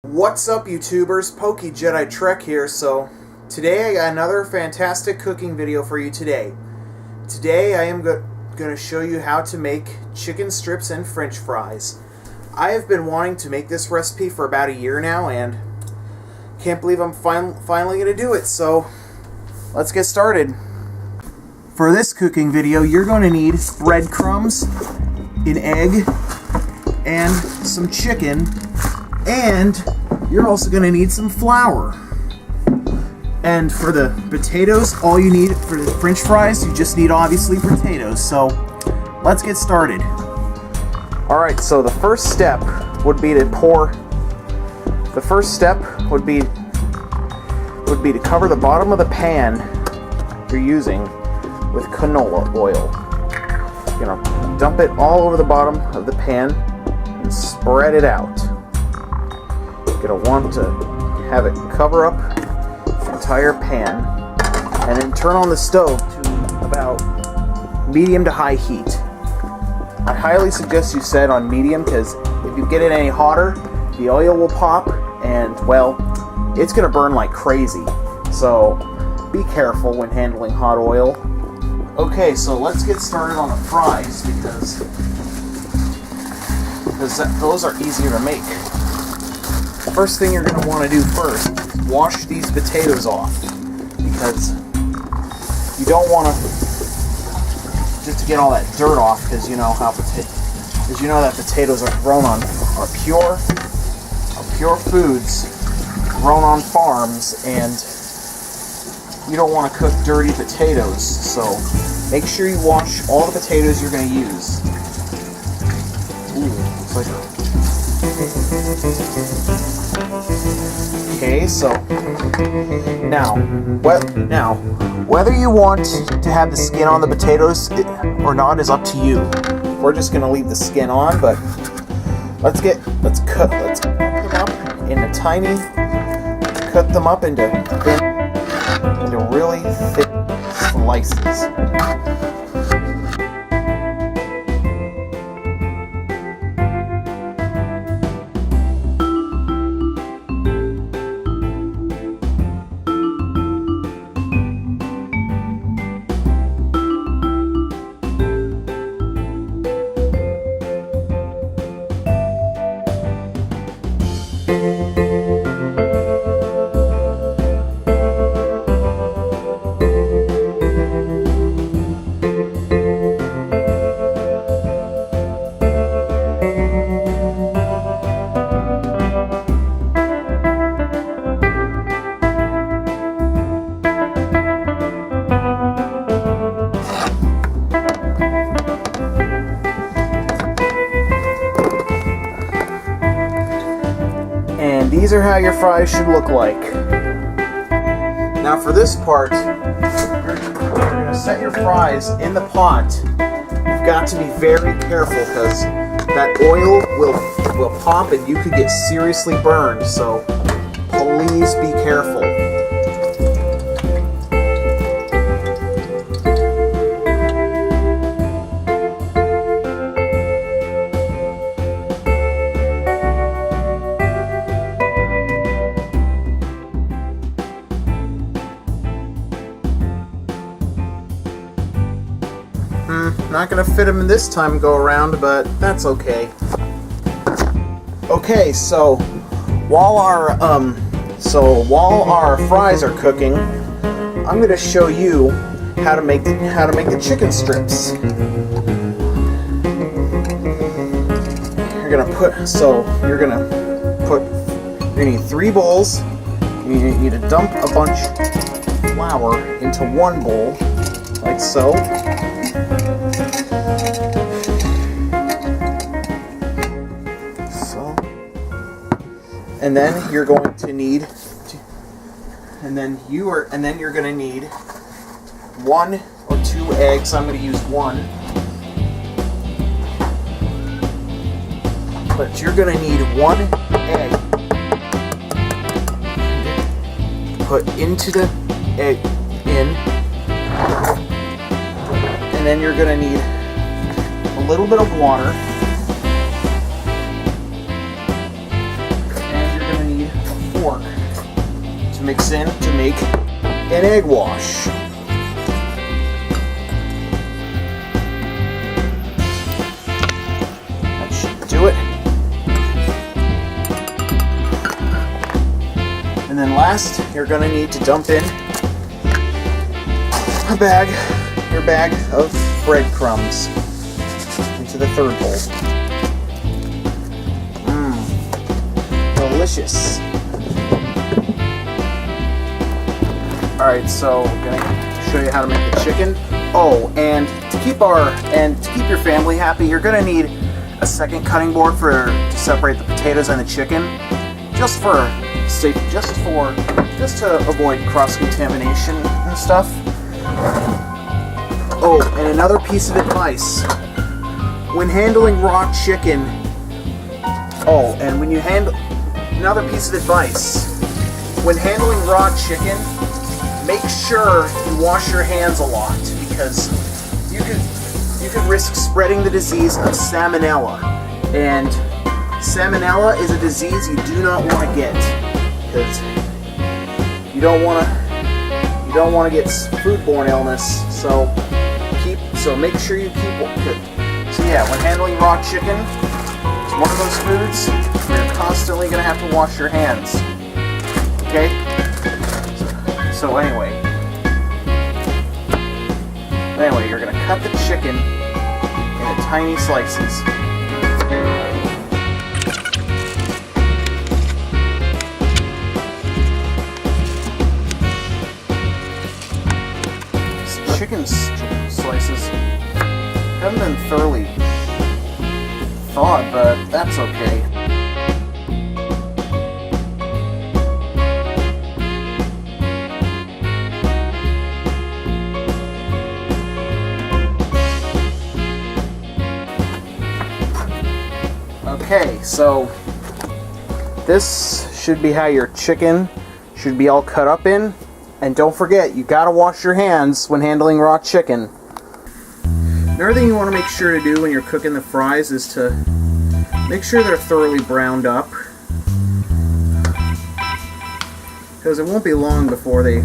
What's up, YouTubers? PokeJediTrek's here. So today I got another fantastic cooking video for you today. Today I am going to show you how to make chicken strips and french fries. I have been wanting to make this recipe for about a year now and can't believe I'm finally going to do it. So let's get started. For this cooking video you're going to need breadcrumbs, an egg, and some chicken, and you're also going to need some flour. And for the potatoes, all you need for the french fries, you just need obviously potatoes. So let's get started. Alright, so the first step would be to cover the bottom of the pan you're using with canola oil. You're going to dump it all over the bottom of the pan and spread it out. You're going to want to have it cover up the entire pan and then turn on the stove to about medium to high heat. I highly suggest you set on medium because if you get it any hotter, the oil will pop and, well, it's going to burn like crazy. So be careful when handling hot oil. Okay, so let's get started on the fries because those are easier to make. The first thing you're going to want to do first is wash these potatoes off, because you don't want to just to get all that dirt off, because you know that potatoes are grown on pure foods grown on farms, and you don't want to cook dirty potatoes. So make sure you wash all the potatoes you're going to use. Ooh, looks like okay, so now whether you want to have the skin on the potatoes or not is up to you. We're just gonna leave the skin on, but let's cut them up into really thick slices. And these are how your fries should look like. Now for this part, you're going to set your fries in the pot. You've got to be very careful because that oil will pop and you could get seriously burned, so please be careful. Not gonna fit them in this time go around, but that's okay. Okay, so while our fries are cooking, I'm gonna show you how to make the chicken strips. You're gonna need 3 bowls. You need to dump a bunch of flour into one bowl, like so. And then you're going to need, you're going to need 1 or 2 eggs. I'm going to use 1, but you're going to need 1 egg put into the egg and then you're going to need a little bit of water. And you're going to need mix in to make an egg wash. That should do it. And then last, you're going to need to dump in your bag of breadcrumbs into the third bowl. Delicious. Alright, so I'm gonna show you how to make the chicken. Oh, and to keep your family happy, you're gonna need a second cutting board to separate the potatoes and the chicken, just to avoid cross contamination and stuff. Oh, and another piece of advice when handling raw chicken. Oh, and another piece of advice when handling raw chicken, make sure you wash your hands a lot, because you could risk spreading the disease of salmonella. And salmonella is a disease you do not want to get, because you don't want to get foodborne illness. So make sure you keep. So yeah, when handling raw chicken, it's one of those foods where you're constantly going to have to wash your hands. Okay? So anyway, you're going to cut the chicken into tiny slices. Chicken slices haven't been thoroughly thawed, but that's okay. Okay, so this should be how your chicken should be all cut up in. And don't forget, you gotta wash your hands when handling raw chicken. Another thing you want to make sure to do when you're cooking the fries is to make sure they're thoroughly browned up, because it won't be long before the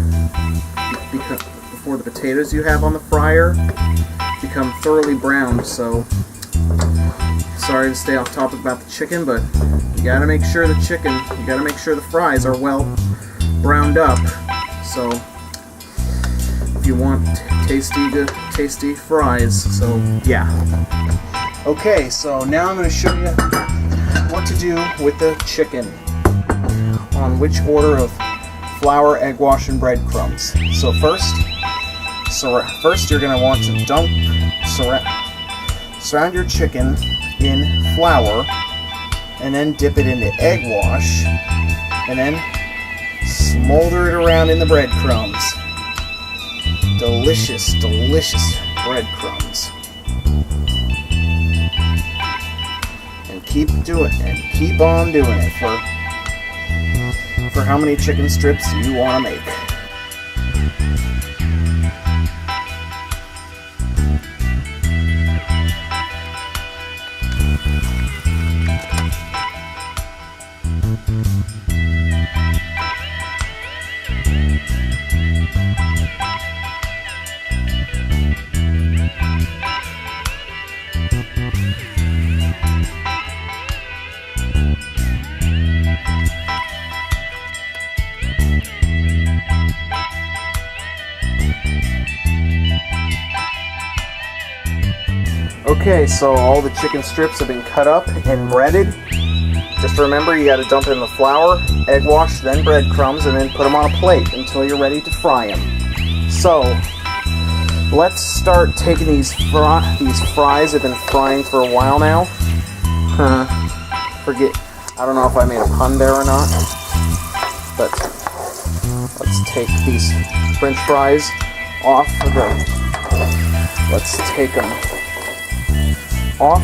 potatoes you have on the fryer become thoroughly browned. So sorry to stay off topic about the chicken, but you gotta make sure the fries are well browned up. So if you want tasty fries, so yeah. Okay, so now I'm going to show you what to do with the chicken, on which order of flour, egg wash, and breadcrumbs. So first you're going to want to surround your chicken in flour, and then dip it into egg wash, and then smolder it around in the breadcrumbs. Delicious, delicious breadcrumbs. And keep on doing it for how many chicken strips you want to make. Okay, so all the chicken strips have been cut up and breaded. Just remember, you got to dump in the flour, egg wash, then breadcrumbs, and then put them on a plate until you're ready to fry them. So let's start taking these fries. I've been frying for a while now. I don't know if I made a pun there or not, but let's take these French fries off of let's take them off.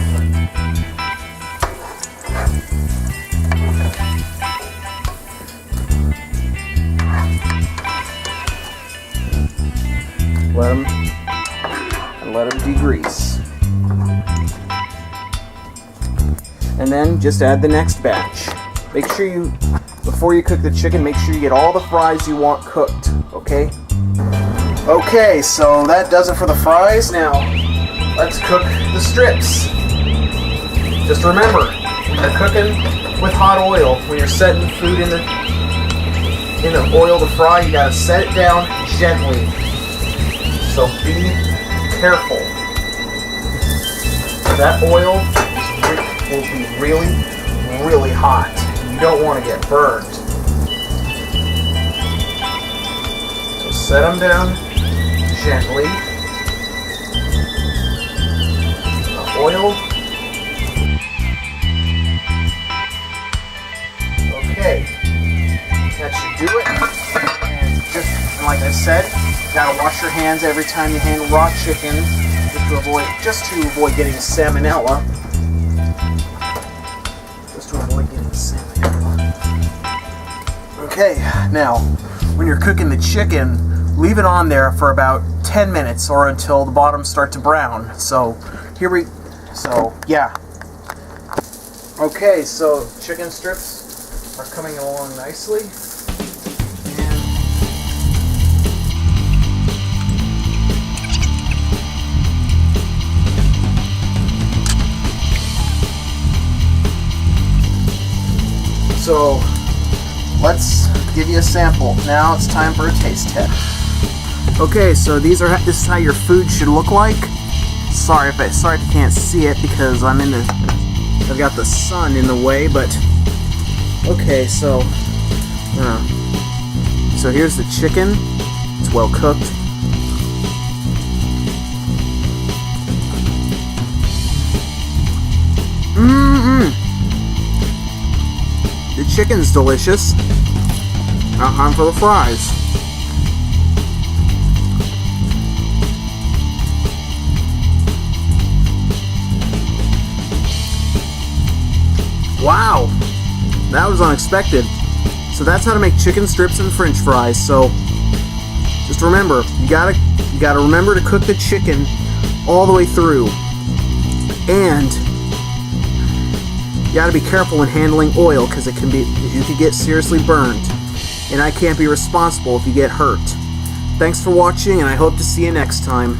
Let them degrease. And then just add the next batch. Make sure you, before you cook the chicken, make sure you get all the fries you want cooked, okay? Okay, so that does it for the fries. Now, let's cook the strips. Just remember, when you're cooking with hot oil, when you're setting food in the oil to fry, you gotta set it down gently. So be careful. That oil will be really, really hot. You don't want to get burned. So set them down gently. The oil. Okay. That should do it. And just like I said, you gotta wash your hands every time you handle raw chicken, just to avoid getting salmonella. Okay, now when you're cooking the chicken, leave it on there for about 10 minutes or until the bottoms start to brown. So yeah. Okay, so chicken strips are coming along nicely. So let's give you a sample. Now it's time for a taste test. Okay, so this is how your food should look like. Sorry if you can't see it because I've got the sun in the way, but okay, so here's the chicken. It's well cooked. The chicken's delicious. Now time for the fries. Wow, that was unexpected. So that's how to make chicken strips and French fries. So just remember, you gotta remember to cook the chicken all the way through, and you gotta be careful when handling oil because you could get seriously burned, and I can't be responsible if you get hurt. Thanks for watching, and I hope to see you next time.